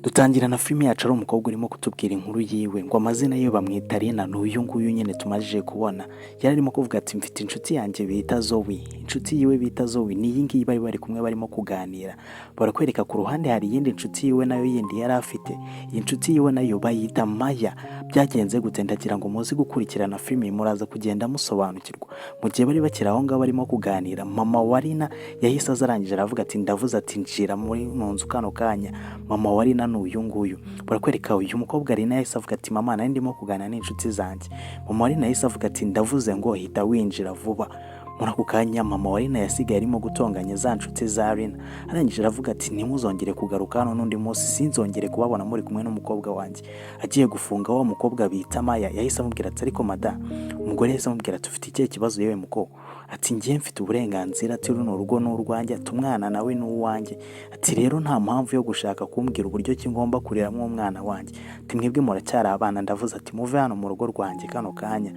Dutangira na filime yacu ari umukobwa urimo kutubwira inkuru yiwe ngo amazina ye bamwita Rina, ni uyu nguyu nyine tumajije kubona. Yari arimo kuvuga ati mfite inshuti yanjye bita Zoe, inshuti yiwe bita Zoe ni iyi ngiyi bari kumwe barimo kuganira. Barakwereka ku ruhande hari iyindi nshuti yiwe nayo yindi yari afite, iyi nshuti yiwe nayo bayita Maya. Byagenze gute? Ndagira ngo muzi gukurikirana filime muraza kugenda musobanukirwa. Mu gihe bari bakiri aho ngaho barimo kuganira, mama wa Rina yahise azarangije aravuga ati ndavuze ati njira mu nzu kano kanya. Mama wa Rina ni uyu nguyu. Barakwereka uyu mukobwa Rina yahise avuga ati mama nari ndimo kuganira n'inshuti zanjye. Mama wa Rina yahise avuga ati ndavuze ngo hita winjira vuba. Muri ako kanya mama wa Rina yasigaye arimo gutonganya za nshuti za Rina. Arangije aravuga ati ntimuzongere kugaruka hano n'undi munsi, sinzongere kubabona muri kumwe n'umukobwa wanjye. Agiye gufunga wa mukobwa bita Maya yahise amubwira ati ariko mada, umugore yahise amubwira ati ufite ikihe kibazo yewe mukobwa? Ati ngiye mfite uburenganzira, ati runo rugo ni urwanjye, ati umwana nawe ni uwanjye. Ati rero nta mpamvu yo gushaka kumbwira uburyo ki ngomba kureramo umwana wanjye. Ati mwebwe muracyari abana, ndavuze ati muve hano mu rugo rwanjye kano kanya.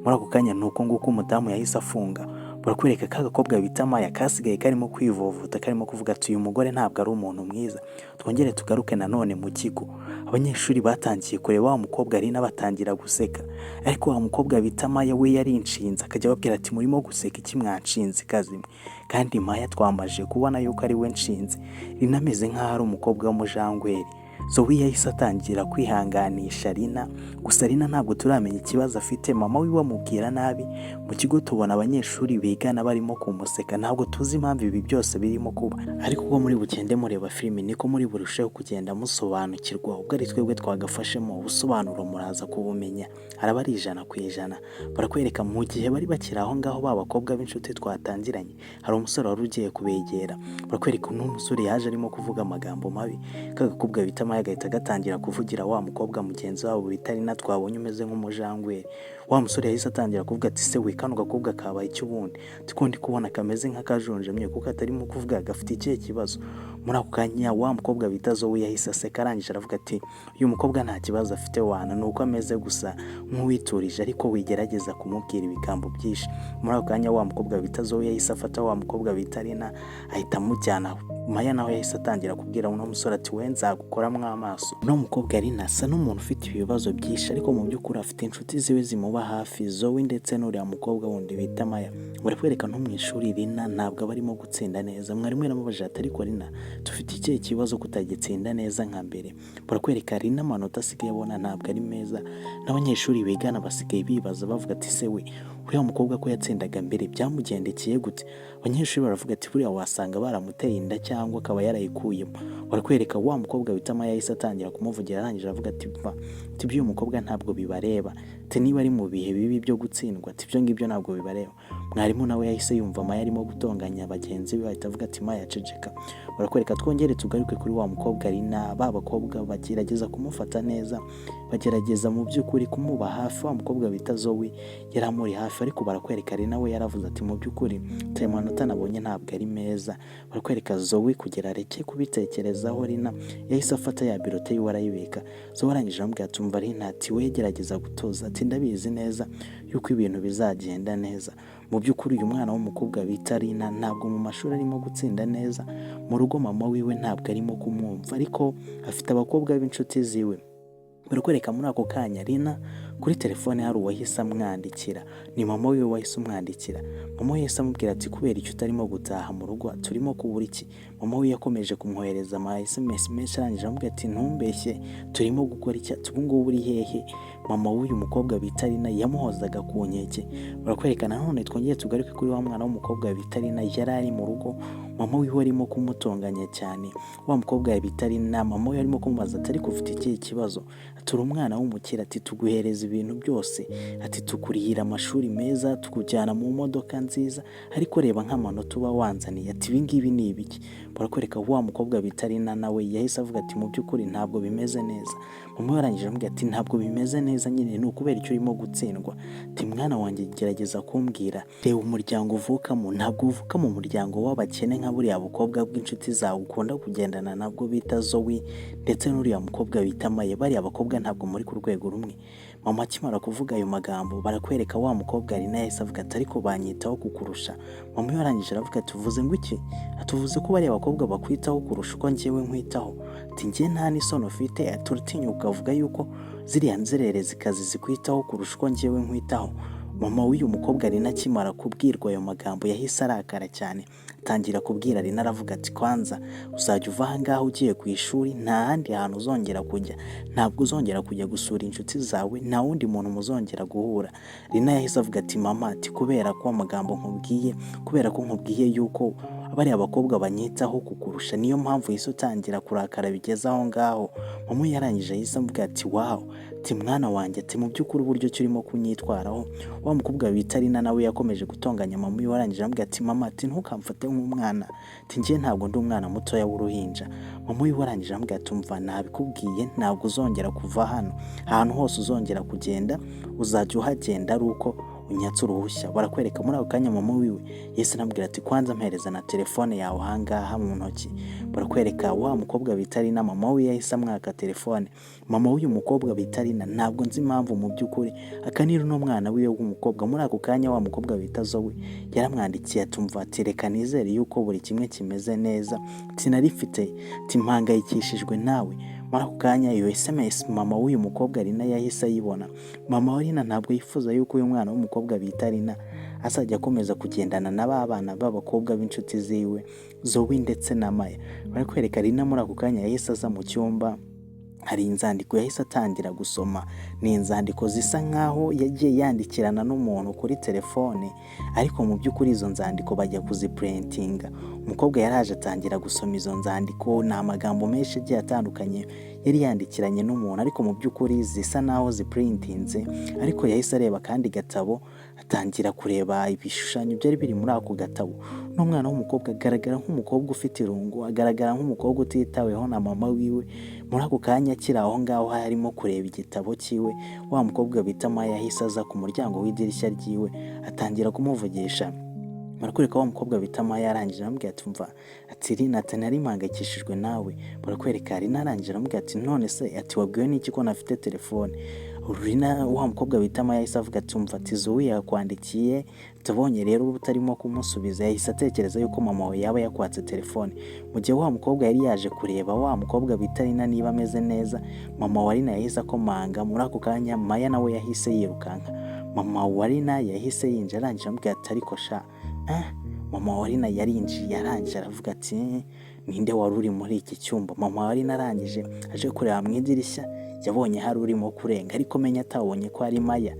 Muri ako kanya nuko nguko umudamu yahise afunga. Barakwereka ka gakobwa bita Maya kasigaye karimo kwivovuta, karimo kuvuga ati uyu mugore ntabwo ari umuntu mwiza. Twongere tugaruke nanone mu kigo. Abanyeshuri batangiye kureba wa mukobwa Rina batangira guseka, ariko wa mukobwa bita Maya we yari inshinze, akajya ababwira ati murimo guseka iki mwanshinze kazimwe? Kandi Maya twamaje kubona yuko ari we nshinze. Rina ameze nk'aho ari umukobwa w'umujangweri. Zoe yahise atangira kwihanganisha Rina, gusa Rina ntabwo turamenya ikibazo afite. Mama wiwe amubwira nabi, mu kigo tubona abanyeshuri bigana barimo kumuseka, ntabwo tuzi impamvu ibi byose birimo kuba. Ariko ubwo muri bugende mureba filime niko muri burusheho kugenda musobanukirwa, ubwo ari twebwe twagafashemo ubusobanuro muraza kubumenya, araba ari 100%. Barakwereka mu gihe bari bakiri aho ngaho ba bakobwa b'inshuti twatangiranye, hari umusore wari ugiye kubegera. Barakwereka n'umusore yaje arimo kuvuga amagambo mabi, kagakobwa bita Maya agahita gatangira kuvugira wa mukobwa mugenzi wabo bita Rina twabonye umeze nk'umujangweri. Wa musore yahise atangira kuvuga ati se we kano gakobwa kabaye icy'ubundi, ndi kubona kameze nk'akajonjemye kuko atarimo kuvuga gafite ikihe kibazo. Muri ako kanya wa mukobwa bita Zoe yahise aseka, arangije aravuga ati uyu mukobwa nta kibazo afite wana, nuko ameze gusa nk'uwiturije ariko wigerageza kumubwira ibigambo byinshi. Muri ako kanya wa mukobwa bita Zoe yahise afata wa mukobwa bita Rina ahita amujyana. Maya nawe yahise atangira kubwira uno musore ati we nzagukoramo amaso. Uno mukobwa Rina asa n'umuntu ufite ibibazo byinshi, ariko mu by'ukuri afite inshuti ziwe zimuba hafi, Zoe ndetse n'uriya mukobwa wundi bita Maya. Barakwereka no mu ishuri Rina ntabwo barimo gutsinda neza. Mwarimu yaramubajije ati ariko Rina dufite ikihe kibazo kutagitsinda neza nka mbere? Barakwereka Rina amanota asigaye abona ntabwo ari meza, n'abanyeshuri bigana basigaye bibaza bavuga ati se we uriya mukobwa ko yatsindaga mbere byamugendekeye gute? Abanyeshuri baravuga ati buriya wasanga baramuteye inda cyangwa akaba yarayikuyemo. Barakwereka wa mukobwa bita Maya yahise atangira kumuvugira, arangije aravuga ati by'uyu mukobwa ntabwo bibareba, ati niba ari mu bihe bibi byo gutsindwa ati ibyo ngibyo ntabwo bibareba. Mwarimu nawe yahise yumva Maya arimo gutonganya bagenzi be, ahita avuga ati Maya ceceka. Barakwereka twongere tugaruke kuri wa mukobwa Rina. Ba bakobwa bagerageza kumufata neza, bagerageza mu by'ukuri kumuba hafi. Wa mukobwa bita Zoe yari amuri hafi, ariko barakwereka Rina we yaravuze ati mu by'ukuri aya manota nabonye ntabwo ari meza. Barakwereka Zoe kugira areke kubitekerezaho Rina yahise afata ya birote yiwe arayibika. Zoe arangije aramubwira ati umva Rina ati we gerageza gutoza, ati ndabizi neza yuko ibintu bizagenda neza. Mu by'ukuri uyu mwana w'umukobwa bita Rina ntabwo mu mashuri arimo gutsinda neza, mu rugo mama wiwe ntabwo arimo kumwumva, ariko afite abakobwa b'inshuti ziwe. Barakwereka muri ako kanya Rina kuri telefone hari uwahise amwandikira, ni mama wiwe wahise umwandikira. Mama we yahise amubwira ati kubera icyo utarimo gutaha mu rugo turimo kubura iki? Mama we yakomeje kumwohereza ama SMS menshi, arangije amubwira ati ntumbeshye turimo gukora iki? Ubu ngubu uri hehe? Mama w'uyu mukobwa bita Rina yamuhozaga ku nkeke. Barakwereka nanone twongeye tugaruke kuri wa mwana w'umukobwa bita Rina yari ari mu rugo, mama wiwe arimo kumutonganya cyane. Wa mukobwa bita Rina mama we arimo kumubaza ati ariko ufite ikihe kibazo? Ati uri umwana w'umukire, ati tuguhereza ibintu byose, ati tukurihira amashuri meza, tukujyana mu modoka nziza, ariko reba nk'amanota uba wanzaniye, ati ibi ngibi ni ibiki? Barakwereka wa mukobwa bita Rina nawe yahise avuga ati mu by'ukuri ntabwo bimeze neza. Mama we arangije amubwira ati ntabwo bimeze neza nyine ni ukubera icyo urimo gutsindwa. Ati mwana wanjye gerageza kumbwira, reba umuryango uvukamo, ntabwo uvuka mu muryango w'abakene nka buriya bukobwa bw'inshuti zawe ukunda kugendana nabwo bita Zoe ndetse n'uriya mukobwa bita Maya. Bariya bakobwa ntabwo muri ku rwego rumwe. Mama akimara kuvuga ayo magambo barakwereka wa mukobwa Rina yahise avuga ati ariko banyitaho kukurusha. Mama yarangije aravuga ati uvuze ngo iki? Atuvuze ko bariya bakobwa bakwitaho kurusha uko njyewe nkwitaho. ati njye nta n'isoni ufite, ati uratinyuka ukavuga yuko ziriya nzererezikazi zikwitaho kurusha uko njyewe nkwitaho. Mama w'uyu mukobwa Rina akimara kubwirwa ayo magambo yahise arakara cyane, atangira kubwira Rina aravuga ati kwanza uzajya uva aha ngaha ugiye ku ishuri, nta handi hantu uzongera kujya, ntabwo uzongera kujya gusura inshuti zawe, nta wundi muntu muzongera guhura. Rina yahise avuga ati mama, ati kubera ko amagambo nkubwiye, kubera ko nkubwiye yuko bariya abakobwa banyitaho kukurusha, niyo mpamvu yahise utangira kurakara bigeze aho ngaho. Mama yarangije yahise avuga ati wawu, ati mwana wanjye, ati mu by'ukuri uburyo urimo kunyitwaraho. Wa mukobwa bita Rina nawe yakomeje gutonganya mama we, warangije aramubwira ati mama, ati ntukamfate nk'umwana, ati njye ntabwo ndi umwana mutoya w'uruhinja. Mama we warangije aramubwira ati umva nabikubwiye, ntabwo uzongera kuva hano, ahantu hose uzongera kugenda uzajya uhagenda ari uko unyatse uruhushya. Barakwereka muri ako kanya mama wiwe yahise anamubwira ati kwanza mpereza na telefone yawe ahangaha mu ntoki. Barakwereka wa mukobwa bita Rina, mama we yahise amwaka telefone. Mama w'uyu mukobwa bita Rina ntabwo nzi impamvu mu by'ukuri akanira uno mwana wiwe w'umukobwa. Muri ako kanya wa mukobwa bita Zoe yaramwandikiye atumva ati reka nizere yuko buri kimwe kimeze neza, ati narifite, ati mpangayikishijwe nawe. Muri ako kanya iyo SMS mama w'uyu mukobwa Rina yahise ayibona. Mama wa Rina ntabwo yifuza yuko uyu mwana w'umukobwa bita Rina azajya akomeza kugendana n'aba bana b'abakobwa b'inshuti ziwe Zoe ndetse na Maya. Barakwereka Rina muri ako kanya yahise aza mu cyumba, hari inzandiko yahise atangira gusoma. Ni inzandiko zisa nkaho yagiye yandikirana n'umuntu kuri telefone, ariko mu by'ukuri izo nzandiko bajya kuziprintinga. Umukobwa yaraje atangira gusoma izo nzandiko, ni amagambo menshi agiye atandukanye yari yandikiranye n'umuntu, ariko mu by'ukuri zisa naho ziprintinze. Ariko yahise areba kandi gatabo, atangira kureba ibishushanyo byari biri muri ako gatabo. N'umwana w'umukobwa agaragara nk'umukobwa ufite irungu, agaragara nk'umukobwa utitaweho na mama wiwe. Muri ako kanya akiri aho ngaho harimo kureba igitabo cyiwe, wa mukobwa bita Maya yahise aza ku muryango w'idirishya ryiwe atangira kumuvugisha. Barakwereka wa mukobwa bita Maya yarangije aramubwira ati mva, ati Rina, ati nari mpangayikishijwe nawe. Barakwereka Rina arangije aramubwira ati none se, ati wabwiwe n'iki ko nafite telefone? Rina wa mukobwa bita Maya yahise avuga ati umva, ati Zoe yakwandikiye, tubonye rero utarimo kumusubiza. Yahise atekereza yuko mama we yaba yakwatse telefone. Mu gihe wa mukobwa yari yaje kureba wa mukobwa bita Rina niba ameze neza, mama wa Rina yahise akomanga. Muri ako kanya Maya nawe yahise yirukanka. Mama wa Rina yahise yinjira arangije aramubwira ati ariko sha, mama wa Rina yarinjiye arangije aravuga ati ninde wari uri muri iki cyumba? Mama wa Rina arangije aje kureba mu idirishya, yabonye hari urimo kurenga, ariko menya atabonye ko ari Maya,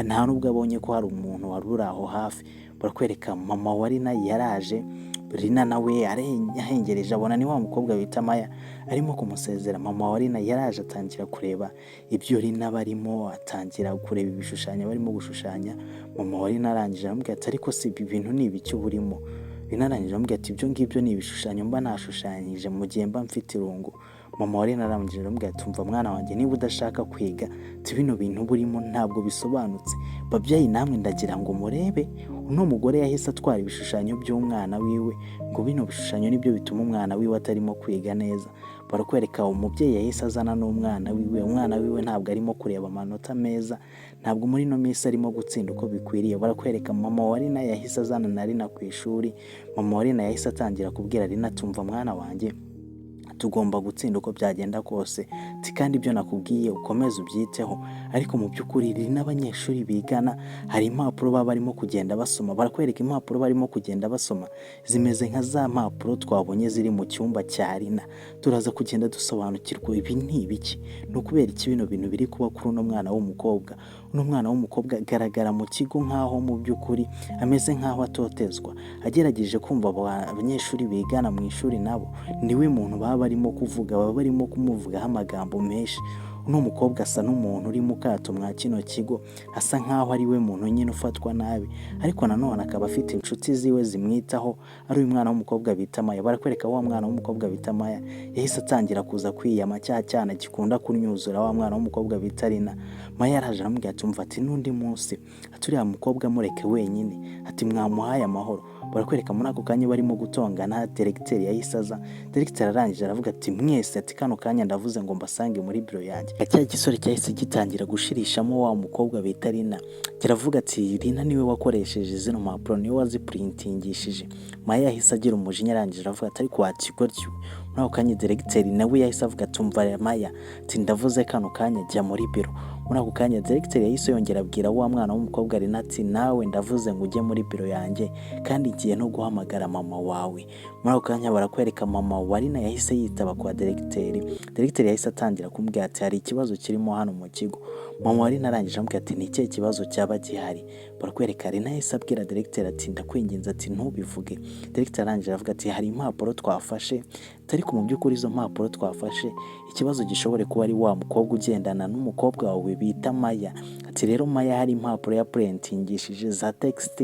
nta nubwo abonye ko hari umuntu wari uri aho hafi. Barakwereka mama wa Rina yaraje, Rina nawe ahengereje abona ni wa mukobwa bita Maya arimo kumusezera. Mama wa Rina yaraje atangira kureba ibyo Rina barimo, atangira kureba ibishushanyo barimo gushushanya. Mama wa Rina arangije aramubwira ati ariko si ibi bintu ni ibiki burimo? Rina arangije aramubwira ati ibyo ngibyo ni ibishushanyo mba nashushanyije mu gihe mba mfite irungu. Mama wa Rina arangije aramubwira ati umva mwana wanjye, niba udashaka kwiga, ati bino bintu burimo ntabwo bisobanutse. Babyeyi namwe ndagira ngo murebe, uno mugore yahise atwara ibishushanyo by'umwana wiwe, ngo bino bishushanyo nibyo bituma umwana wiwe atarimo kwiga neza. Barakwereka umubyeyi yahise azana n'umwana wiwe. Umwana wiwe ntabwo arimo kureba amanota meza, ntabwo muri no minsi arimo gutsinda uko bikwiriye. Barakwereka mama wa Rina yahise azana na Rina ku ishuri. Mama wa Rina yahise atangira kubwira Rina tumva mwana wanjye, tugomba gutsinda uko byagenda kose, kandi ibyo nakubwiye ukomeze ubyiteho. Ariko mu by'ukuri Rina n'abanyeshuri bigana hari impapuro baba barimo kugenda basoma. Barakwereka impapuro barimo kugenda basoma zimeze nka za mpapuro twabonye ziri mu cyumba cya Rina. Turaza kugenda dusobanukirwa ibi ni ibiki, ni ukubera iki bino bintu biri kuba kuri uno mwana w'umukobwa. Uno mwana w'umukobwa agaragara mu kigo nkaho mu by'ukuri ameze nkaho atotezwa. Agerageje kumva abanyeshuri bigana mu ishuri nabo niwe muntu baba barimo kuvuga, baba barimo kumuvugaho amagambo menshi. Uno mukobwa asa n'umuntu uri mu kato mwa kino kigo, asa nkaho ari we muntu nyine ufatwa nabi, ariko nanone akaba afite inshuti ziwe zimwitaho, ari uyu mwana w'umukobwa bita Maya. Barakwereka wa mwana w'umukobwa bita Maya yahise atangira kuza kwiyama cya cyana gikunda kunyuzura wa mwana w'umukobwa bita Rina. Maya yaraje aramubwira ati umva, ati n'undi munsi aturiya mukobwa mureke wenyine, ati mwamuhaye amahoro. Barakwereka muri ako kanya barimo gutongana, directeur yahise aza. Directeur arangije aravuga ati mwese, ati kano kanya ndavuze ngo mbasange muri biro yanjye. Cya gisore cyahise gitangira gushirishamo wa mukobwa bita Rina, kiravuga ati Rina niwe wakoresheje zino mpapuro, niwe waziprintingishije. Maya yahise agira umujinya arangije aravuga ati ariko wakigo Muri ako kanya diregiteri nawe yahise avuga ati umva Maya, ati ndavuze kano kanya jya muri biro. Muri ako kanya diregiteri yahise yongera abwira wa mwana w'umukobwa Rina ati nawe ndavuze ngo ujye muri biro yanjye kandi ngiye no guhamagara mama wawe. Muri ako kanya barakwereka mama wa Rina yahise yitaba kwa diregiteri. Diregiteri yahise atangira kumubwira ati hari ikibazo kirimo hano mu kigo. Mama wa Rina arangije amubwira ati ni ikihe kibazo cyaba gihari? Barakwereka Rina yahise abwira diregiteri ati ndakwinginze ati ntubivuge. Diregiteri arangije aravuga ati hari impapuro twafashe, ariko mu by'ukuri izo mpapuro twafashe ikibazo gishobore kuba ari wa mukobwa ugendana n'umukobwa wawe bita Maya. Ati rero Maya hari impapuro ya printingishije za text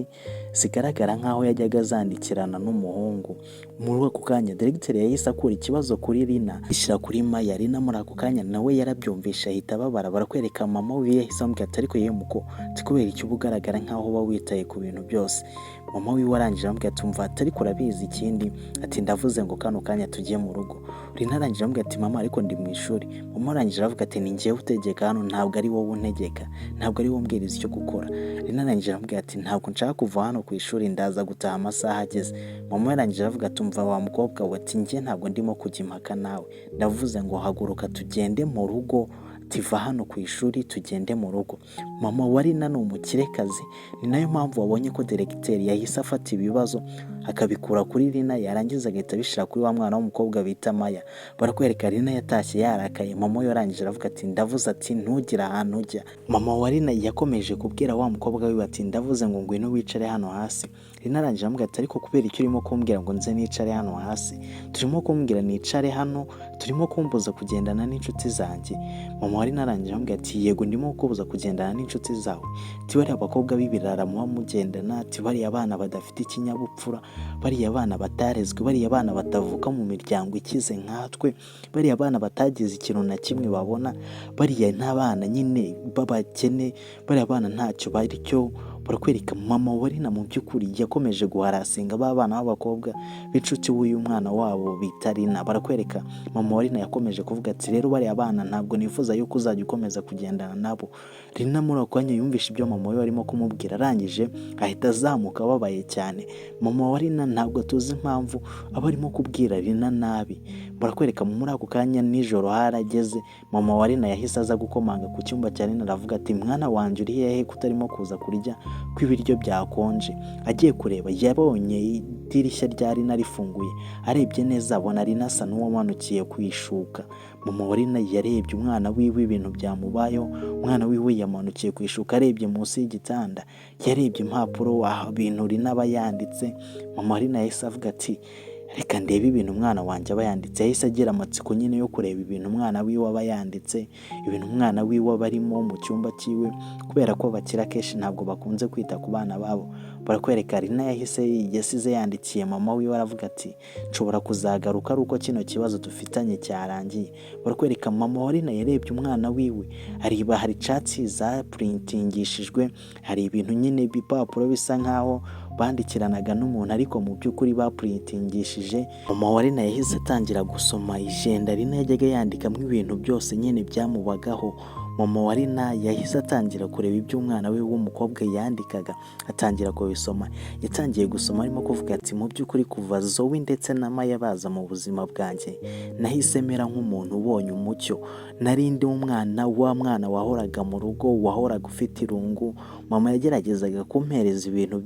zigaragara nk'aho yajyaga zandikirana n'umuhungu. Muri ako kanya diregiteri yahise akura ikibazo kuri Rina ishyira kuri Maya. Rina muri ako kanya nawe yarabyumvisha ahita ababara. Barakwereka mama we yahise amubwira ati ariko yewe muko ati kubera icyo uba ugaragara nk'aho uba witaye ku bintu byose. Mama wiwe arangije amubwira ati umva ariko urabizi ikindi, ati ndavuze ngo kano kanya tugiye mu rugo. Rina arangije amubwira ati mama ariko ndi mu ishuri. Mama arangije aravuga ati ni njyewe utegeka hano, ntabwo ari wowe untegeka, ntabwo ari wowe umbwiriza icyo gukora. Rina arangije amubwira ati ntabwo nshaka kuva hano ku ishuri, ndaza gutaha amasaha ageze. Mama arangije aravuga ati umva wa mukobwa we, ati njye ntabwo ndimo kujya impaka nawe, ndavuze ngo haguruka tugende mu rugo, tiva hano ku ishuri tugende mu rugo. Mama wa Rina ni umukirekazi, ni nayo mpamvu wabonye ko diregiteri yahise afata ibibazo akabikura kuri Rina yarangiza agahita abishyira kuri wa mwana w'umukobwa bita Maya. Barakwereka Rina yatashye yarakaye. Mama we yarangije aravuga ati ndavuze ati ntugire ahantu ujya. Mama wa Rina yakomeje kubwira wa mukobwa we ati ndavuze ngo ngwino wicare hano hasi. Rina arangije amubwira ati ariko kubera icyo urimo kumbwira ngo nze nicare hano hasi? Turimo kumbwira nicare hano, turimo kumbuza kugendana n'inshuti zanjye. Mama wa Rina arangije amubwira ati yego ndimo kukubuza kugendana n'inshuti zawe, ati bariya abakobwa b'ibirara muba mugendana, ati bariya abana badafite ikinyabupfura, bariya abana batarezwe, bariya abana batavuka mu miryango ikize nkatwe, bariya abana batagize ikintu na kimwe babona, bariya n'abana nyine b'abakene, bariya abana ntacyo bari cyo. Barakwereka mama wa Rina mu by'ukuri yakomeje guharasinga ba bana b'abakobwa b'inshuti w'uyu mwana wabo bita Rina. Barakwereka mama wa Rina yakomeje kuvuga ati rero bariya abana ntabwo nifuza yuko uzajya ukomeza kugendana nabo. Rina muri ako kanya yumvishe ibyo mama we arimo kumubwira, arangije ahita azamuka ababaye cyane. Mama wa Rina ntabwo tuzi impamvu aba arimo kubwira Rina nabi. Barakwereka muri ako kanya nijoro harageze, mama wa Rina yahise aza gukomanga ku cyumba cya Rina aravuga ati mwana wanjye uri hehe kutarimo kuza kurya ko ibiryo byakonje? Agiye kureba yabonye idirishya rya Rina rifunguye, arebye neza abona Rina asa n'uwamanukiye kwishuka. Mama wa Rina yarebye umwana wiwe ibintu byamubayeho, umwana wiwe yamanukiye kwishuka, arebye munsi y'igitanda, yarebye impapuro ibintu Rina aba yanditse. Mama wa Rina yahise avuga ati reka ndebe ibintu umwana wanjye aba yanditse. Yahise agira amatsiko nyine yo kureba ibintu umwana wiwe aba yanditse, ibintu umwana wiwe aba arimo mu cyumba cyiwe, kubera ko bakira kenshi ntabwo bakunze kwita ku bana babo. Barakwereka Rina yasize yandikiye mama wiwe aravuga ati nshobora kuzagaruka ari uko kino kibazo dufitanye cyarangiye. Barakwereka mama wa Rina yarebye umwana wiwe, ariba hari chat za printingishijwe, hari ibintu nyine bipapuro bisa nkaho bandikiranaga n'umuntu ariko mu by'ukuri baprintingishije. Mama wa Rina yahise atangira gusoma ijenda Rina yajyaga yandikamo ibintu byose nyine byamubagaho. Mama wa Rina yahise atangira kureba ibyo umwana we w'umukobwa yandikaga, atangira kubisoma. Yatangiye gusoma arimo kuvuga ati mu by'ukuri kuva Zoe ndetse na Maya baza mu buzima bwanjye nahise mera nk'umuntu ubonye umucyo. Narindi umwana wahoraga mu rugo, wahoraga ufite irungu. Mama yageragezaga kumpereza ibintu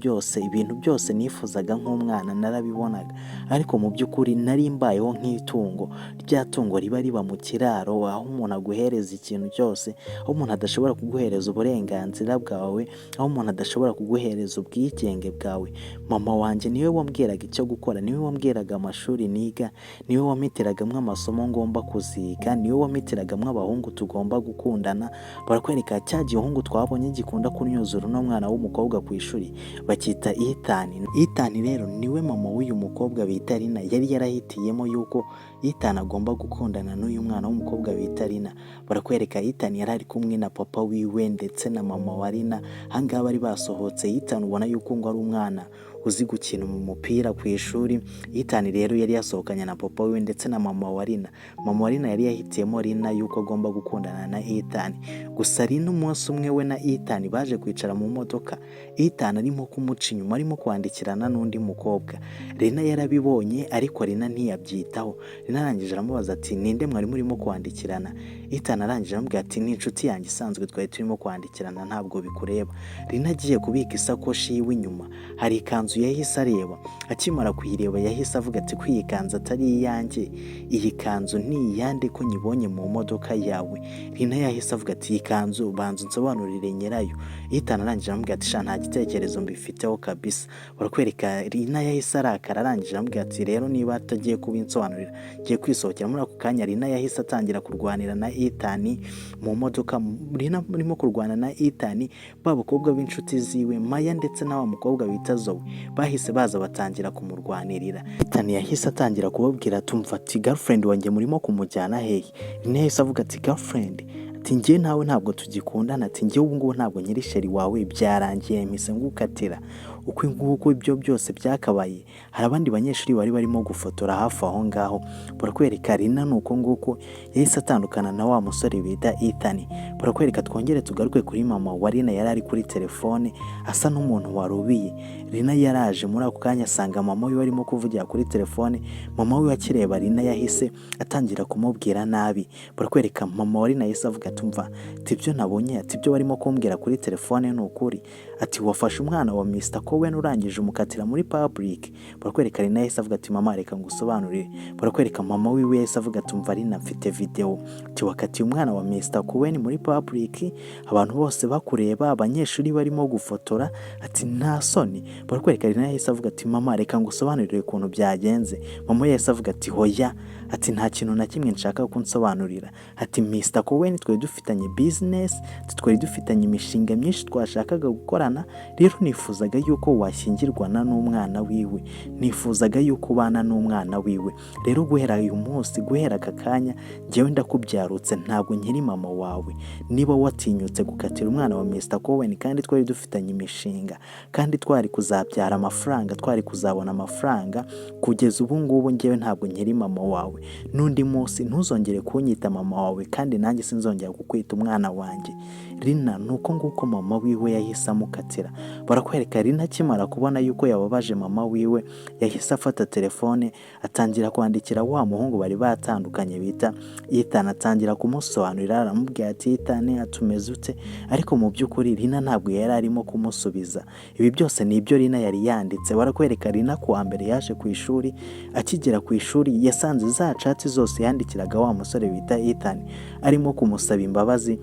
byose nifuzaga nk'umwana narabibonaga, ariko mu by'ukuri nari mbayeho nk'itungo, rya tungo riba mu kiraro aho umuntu aguhereza ikintu cyose, aho umuntu adashobora kuguhereza uburenganzira bwawe, aho umuntu adashobora kuguhereza ubwigenge bwawe. Mama wanjye niwe wambwiraga icyo gukora, niwe wambwiraga amashuri niga, niwe wamitiragamo amasomo ngomba kuziga, niwe wamitiragamo abahungu tugomba gukundana. Barakwereka cya gihungu twabonye gikunda kunyuzura uno mwana w'umukobwa ku ishuri bakita Ethan. Ethan rero niwe mama w'uyu mukobwa bita Rina yari yarahitiyemo yuko Ethan agomba gukundana n'uyu mwana w'umukobwa bita Rina. Barakwereka Ethan yari ari kumwe na papa wiwe ndetse na mama wa Rina. Ahangaha bari basohotse. Ethan ubona yuko ngo ari umwana uzi gukina umupira ku ishuri. Ethan rero yari yasohokanye na papa wiwe ndetse na mama wa Rina. Mama wa Rina yari yahitiyemo Rina yuko agomba gukundana na Ethan. Gusa Rina umunsi umwe we na Ethan baje kwicara mu modoka, Ethan arimo kumuca inyuma arimo kwandikirana n'undi mukobwa. Rina yarabibonye ariko Rina ntiyabyitaho. Rina arangije aramubaza ati ninde mwari murimo kwandikirana? Ethan arangije aramubwira ati ni inshuti yanjye isanzwe twari turimo kwandikirana ntabwo bikureba. Rina agiye kubika isakoshi yiwe inyuma hari ikanzu yahise areba, akimara kuyireba yahise avuga ati ko iyi kanzu atari iyanjye, iyi kanzu ni iyande ko nyibonye mu modoka yawe. Rina yahise avuga ati iyi kanzu banza unsobanurire nyirayo. Ethan arangije aramubwira ati sha nta gitekerezo mbifiteho kabisa. Barakwereka Rina yahise arakara arangije aramubwira ati rero niba atagiye kubinsobanurira ngiye kwisohokera. Muri ako kanya Rina yahise atangira kurwanira na Ethan mu modoka. Rina arimo kurwana na Ethan, ba bakobwa b'inshuti ziwe Maya ndetse na wa mukobwa bita Zoe bahise baza batangira kumurwanirira. Ethan yahise atangira kubabwira tumva ati girlfriend wanjye murimo kumujyana hehe? Rina yahise avuga ati girlfriend ati njye nawe ntabwo tugikundana, ati njye ubu ngubu ntabwo nyiri sheri wawe, byarangiye mpise ngukatira. Uko nguko ibyo byose byakabaye hari abandi banyeshuri bari barimo gufotora hafi aho ngaho. Barakwereka Rina nuko nguko yahise atandukana na wa musore bita Ethan. Barakwereka twongere tugaruke kuri mama wa Rina yari ari kuri telefone asa n'umuntu warubiye. Rina yaraje muri ako kanya asanga mama we arimo kuvugira kuri telefone. Mama we akireba Rina yahise atangira kumubwira nabi. Barakwereka mama wa Rina yahise avuga tumva ati ibyo nabonye, ati ibyo barimo kumbwira kuri telefone ni ukuri, ati wafashe umwana wa Mr. Cowen urangije umukatira muri public. Barakwereka Rina yahise avuga ati mama reka ngusobanurire. Barakwereka mama wiwe yahise avuga tumva Rina mfite video, ati wakatiye umwana wa Mr. Cowen muri public, abantu bose bakureba, abanyeshuri barimo gufotora, ati nta soni. Barakwereka Rina yahise avuga ati mama reka ngusobanurire ukuntu byagenze. Mama yahise avuga ati hoya, ati nta kintu na kimwe nshaka kunsobanurira, ati Mr. Cowen twari dufitanye business, twari dufitanye imishinga myinshi twashakaga gukorana, rero nifuzaga yuko washyingirwana n'umwana wiwe, nifuzaga yuko ubana n'umwana wiwe. Rero guhera uyu munsi, guhera aka kanya njyewe ndakubyarutse, ntabwo nkiri mama wawe. Niba watinyutse gukatira umwana wa Mr. Cowen kandi twari dufitanye imishinga, kandi twari kuzabyara amafaranga, twari kuzabona amafaranga, kugeza ubu ngubu njyewe ntabwo nkiri mama wawe. N'undi munsi ntuzongere kunyita mama wawe kandi nanjye sinzongera kukwita umwana wanjye. Rina nuko nguko mama wiwe yahise amukatira. Barakwereka Rina akimara kubona yuko yababaje mama wiwe yahise afata telefone atangira kwandikira wa muhungu bari batandukanye bita Ethan, atangira kumusobanurira aramubwira ati Ethan atumeze ute, ariko mu by'ukuri Rina ntabwo yari arimo kumusubiza. Ibi byose ni ibyo Rina yari yanditse. Barakwereka Rina kuwa mbere yaje ku ishuri, akigera ku ishuri yasanze za chat zose yandikiraga wa musore bita Ethan arimo kumusaba imbabazi,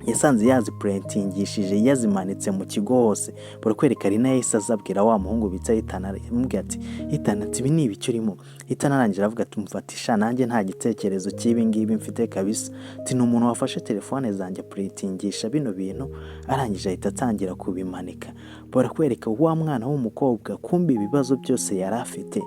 yasanze yaziprintingishije yazimanitse mu kigo hose. Barakwereka Rina yahise azabwira wa muhungu bita Ethan aramubwira ati Ethan ati ibi ni ibiki urimo? Ethan arangije avuga ati mfatisha nanjye nta gitekerezo cy'ibi ngibi mfite kabisa, ati ni umuntu wafashe telefone zanjye printingisha bino bintu arangije ahita atangira kubimanika. Barakwereka wa mwana w'umukobwa kumbi ibibazo byose yari afite,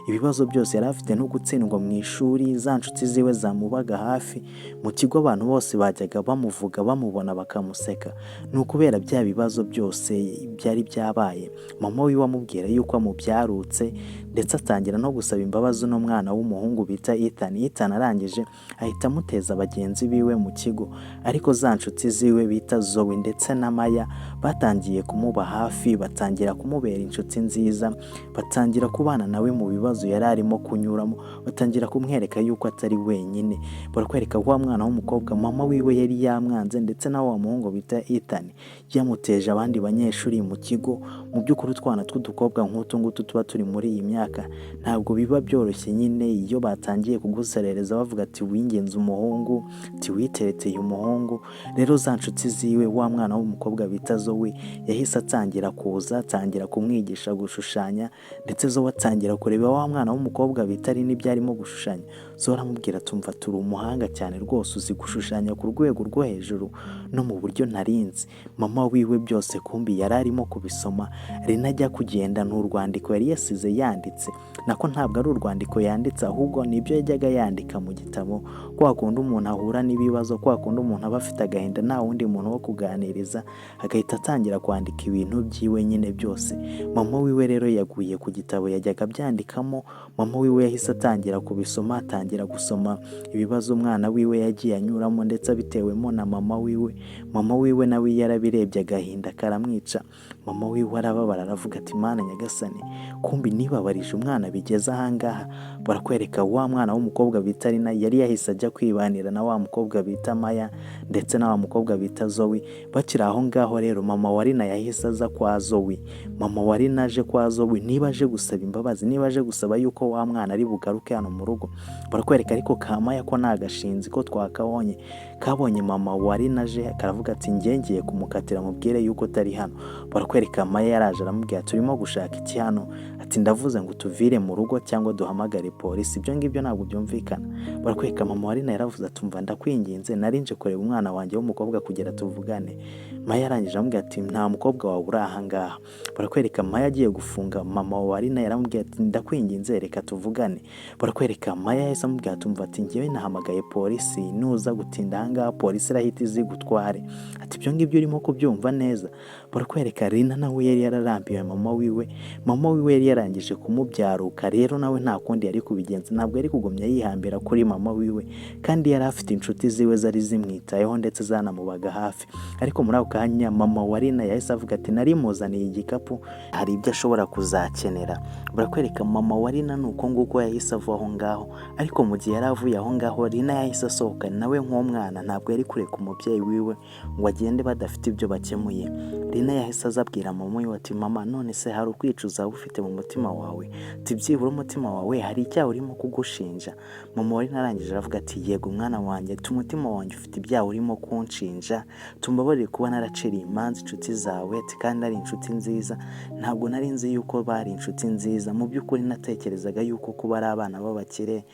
ibibazo byose yari afite no gutsindwa mu ishuri, za nshuti ziwe zamubaga hafi mu kigo, abantu bose bajyaga bamuvuga bamubona bakamuseka. Ni ukubera bya bibazo byose byari byabaye. Mama wiwe amubwira yuko amubyarutse ndetse atangira no gusaba imbabazi no mwana w'umuhungu bita Ethan. Ethan arangije ahita amuteza bagenzi biwe mu kigo, ariko za nshuti ziwe bita Zoe ndetse na Maya batangiye kumuba hafi, batangira kumubera inshuti nziza, batangira kubana nawe mu bibazo yari arimo kunyuramo, batangira kumwereka yuko atari wenyine. Barakwereka wa mwana w'umukobwa mama wiwe yari yamwanze ndetse na wa muhungu bita Ethan yamuteje abandi banyeshuri mu kigo. Mu by'ukuri utwana tw'udukobwa nk'utu ngutu tuba turi muri iyi myaka ntabwo biba byoroshye nyine iyo batangiye kuguserereza bavuga ati wingenze umuhungu, ati witereteye umuhungu. Rero za nshuti ziwe wa mwana w'umukobwa bita Zoe yahise atangira kuza, atangira kumwigisha gushushanya, ndetse Zoe atangira kureba wa mwana w'umukobwa bita Rina ibyo arimo gushushanya. Zoe aramubwira tumva turi umuhanga cyane rwose, uzi gushushanya ku rwego rwo hejuru, no mu buryo narinzi. Mama wiwe byose kumbi yari arimo kubisoma. Rina ajya kugenda ni urwandiko yari yasize yanditse, nako ntabwo ari urwandiko yanditse ahubwo nibyo yajyaga yandika mu gitabo, kwa kundi umuntu ahura n'ibibazo, kwa kundi umuntu aba afite agahinda nta wundi muntu wo kuganiriza, agahita atangira kwandika ibintu byiwe nyine byose. Mama wiwe rero yaguye ku gitabo yajyaga byandikamo. Mama wiwe yahise atangira kubisoma, atangira gusoma ibibazo umwana wiwe yagiye anyuramo ndetse abitewemo na mama wiwe. Mama wiwe nawe yarabirebye agahinda karamwica. Mama wiwe arababara aravuga ati Mana Nyagasani, kumbi nibabarije umwana bigeze ahangaha. Barakwereka wa mwana w'umukobwa bita Rina yari yahise ajya kwibanira na wa mukobwa bita Maya ndetse na wa mukobwa bita Zoe. Bakiri aho ngaho rero mama wa Rina yahise aza kwa Zoe. Mama wa Rina aje kwa Zoe, niba aje gusaba imbabazi, niba aje gusaba yuko wa mwana ari bugaruke hano mu rugo. Barakwereka ariko ka Maya ko nta gashinzi ko twakabonye, kabonye mama wa Rina aje karavuga ati ngiye kumukatira mubwire yuko tari hano. Barakwereka Maya yaraje aramubwira turimo gushaka iki hano, ati ndavuze ngo tuvire mu rugo cyangwa duhamagare polisi. Ibyo ngibyo ntabwo byumvikana. Barakwereka mama wa Rina yaravuze ati umva ndakwinginze, narinje kureba umwana wanjye w'umukobwa kugira tuvugane. Maya yarangije amubwira ati nta mukobwa wawe uri aha ngaha. Barakwereka Maya agiye gufunga, mama wa Rina yaramubwira ati ndakwinginze reka tuvugane. Barakwereka Maya yahise amubwira ati umva ati ngewe nahamagaye polisi, nuza gutinda aha ngaha polisi irahita izigutware. Ati ibyo ngibyo urimo kubyumva neza. Barakwereka Rina nawe yari yararambiwe mama wiwe. Mama wiwe yari yarangije kumubyaruka, rero nawe nta kundi yari kubigenza, ntabwo yari kugumya yihambira kuri mama wiwe, kandi yari afite inshuti ziwe zari zimwitayeho ndetse zanamubaga hafi. Ariko muri ako kanya mama wa Rina yahise avuga ati nari muzaniye igikapu, hari ibyo ashobora kuzakenera. Barakwereka mama wa Rina nuko nguko yahise ava aho ngaho. Ariko mu gihe yari avuye aho ngaho Rina yahise asohoka nawe nk'umwana, ntabwo yari kureka umubyeyi wiwe ngo agende badafite ibyo bakemuye. Rina yahise azabwira mama wiwe ati mama none se hari ukwicuza ufite mu mutima wawe? Ati byibura umutima wawe hari icyaha urimo kugushinja? Mama wa Rina arangije aravuga ati yego mwana wanjye, umutima wanjye ufite ibyaha urimo kunshinja, tumbabarire kuba naraciriye imanza inshuti zawe, ati kandi ari inshuti nziza, ntabwo nari nzi yuko bari inshuti nziza. Mu by'ukuri natekerezaga yuko kuba ari abana b'abakire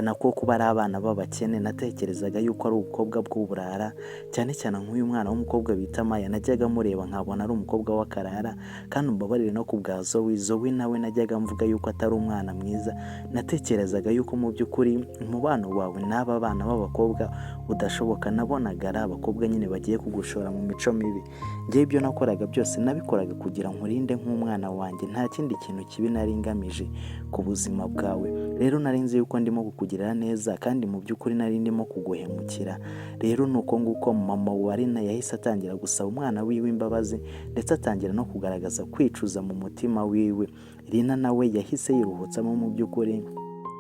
nako kuba ari abana b'abakene, natekerezaga yuko ari ubukobwa bw'uburara, cyane cyane nk'uyu mwana w'umukobwa bita Maya najyaga mureba nkabona ari umukobwa w'akarara. Kandi umbabarire no ku bwa Zoe nawe najyaga mvuga yuko atari umwana mwiza, natekerezaga yuko mu by'ukuri umubano wawe n'aba bana b'abakobwa udashoboka. Nabonaga ari abakobwa nyine bagiye kugushora mu mico mibi. Njye ibyo nakoraga byose nabikoraga kugira nkurinde nk'umwana wanjye, nta kindi kintu kibi nari ngamije ku buzima bwawe. Rero nari nzi yuko ndimo kukugirira neza kandi mu by'ukuri nari ndimo kuguhemukira. Rero nuko nguko mama wa Rina yahise atangira gusaba umwana wiwe imbabazi ndetse atangira no kugaragaza kwicuza mu mutima wiwe. Rina nawe yahise yiruhutsamo mu by'ukuri,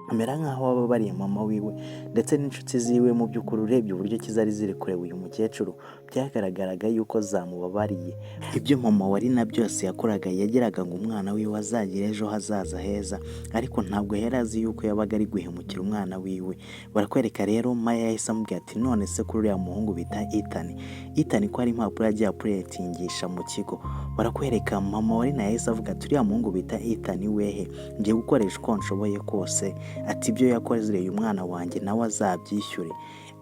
amera nk'aho wababariye mama wiwe ndetse n'inshuti ziwe. Mu by'ukuri urebye uburyo kizari ziri kureba uyu mukecuru, byagaragaraga yuko zamubabariye. Ibyo mama wa Rina byose yakoraga yagiraga ngo umwana wiwe azagira ejo hazaza heza, ariko ntabwo yari azi yuko yabaga ari guhemukira umwana wiwe. Barakwereka rero Maya yahise amubwira ati none se kuri uriya muhungu bita Ethan ko hari impapuro yagiye apuretingisha mu kigo. Barakwereka mama wa Rina yahise avuga ati uriya muhungu bita Ethan wehe, ngiye gukoresha uko nshoboye kose, ati ibyo yakoreye umwana wanjye nawe azabyishyure.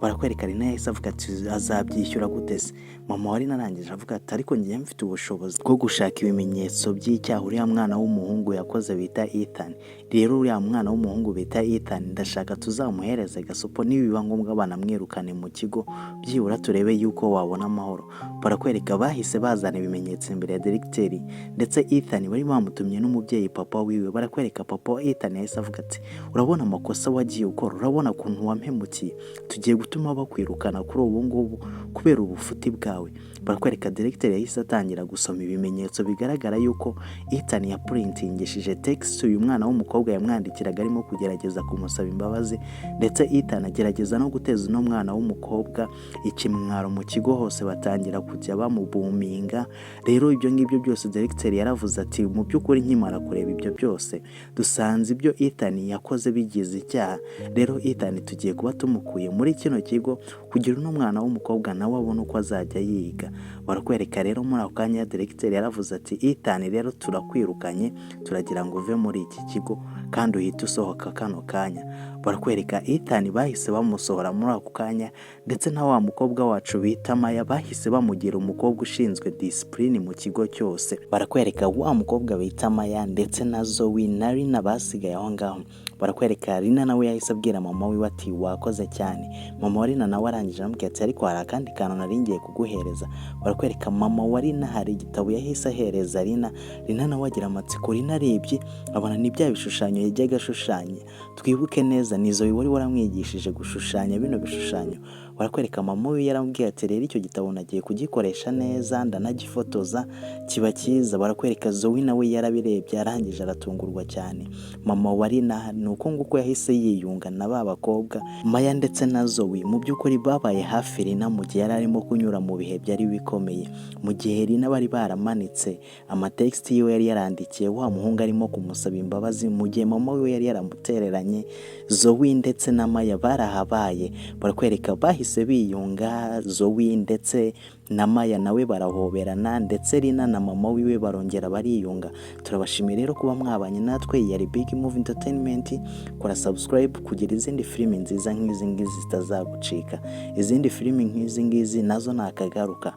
Barakwereka Rina yahise avuga ati azabyishyura gute se? Mama wa Rina arangije avuga ati ariko ngiye mfite ubushobozi bwo gushaka ibimenyetso by'icyaha uriya mwana w'umuhungu yakoze bita Ethan. Rero uriya mwana w'umuhungu bita Ethan ndashaka tuzamuhereze gasopo, nibiba ngombwa banamwirukane mu kigo, byibura turebe yuko wabona amahoro. Barakwereka bahise bazana ibimenyetso imbere ya directeur ndetse Ethan bari bamutumye n'umubyeyi papa wiwe. Barakwereka papa wa Ethan yahise avuga ati urabona amakosa wagiye ukora, urabona kuntu wampemukiye, tugiye gutuma bakwirukana kuri ubu ngubu kubera ubufuti bwawe. Barakwereka directeur yahise atangira gusoma ibimenyetso bigaragara yuko Ethan yaprintingishije text uyu mwana w'umukobwa yamwandikiraga arimo kugerageza kumusaba imbabazi, ndetse Ethan agerageza no guteza uno mwana w'umukobwa ikimwaro mu kigo hose, batangira kujya bamubuminga. Rero ibyo ngibyo byose directeur yaravuze ati mu by'ukuri nkimara kureba ibyo byose dusanze ibyo Ethan yakoze bigize icyaha. Rero Ethan tugiye kuba tumukuye muri kino kigo kugira uno mwana w'umukobwa nawe abone uko azajya yiga. Barakwereka rero muri ako kanya directeur yaravuze ati Ethan rero turakwirukanye, turagira ngo uve muri iki kigo kandi uhite usohoka kano kanya. barakwereka Ethan bahise bamusohora muri ako kanya, ndetse na wa mukobwa wacu bita Maya bahise bamugira umukobwa ushinzwe discipline mu kigo cyose. Barakwereka wa mukobwa bita Maya ndetse na Zoe na Rina basigaye aho ngaho. Barakwereka Rina nawe yahise abwira mama we ati wakoze cyane. Mama wa Rina nawe arangije amubwira ati ariko hari akandi kantu nari ngiye kuguhereza. Barakwereka mama wa Rina hari igitabo yahise ahereza Rina. Rina nawe agira amatsiko, Rina arebye abona ni bya bishushanyo yajyaga ashushanya. Twibuke neza ni Zoe wari waramwigishije gushushanya bino bishushanyo. Barakwereka mama we yaramubwiye ati rero icyo gitabo nagiye kugikoresha neza ndanagifotoza kiba cyiza. Barakwereka Zoe nawe yarabirebye arangije aratungurwa cyane. Mama wa Rina nuko nguko yahise yiyunga na ba bakobwa Maya ndetse na Zoe. Mu by'ukuri babaye hafi Rina mu gihe yari arimo kunyura mu bihe byari bikomeye, mu gihe Rina bari baramanitse amatext yiwe yari yarandikiye wa muhungu arimo kumusaba imbabazi, mu gihe mama we yari yaramutereranye. Zoe ndetse na Maya barahabaye. Barakwereka bahise biyunga, Zoe ndetse na Maya nawe barahoberana, ndetse Rina na mama wiwe barongera bariyunga. Turabashimiye rero kuba mwabanye natwe. Yari Big Move Entertainment. Kora subscribe kugira izindi filimi nziza nk'izi ngizi zitazagucika. Izindi filimi nk'izi ngizi nazo nakagaruka.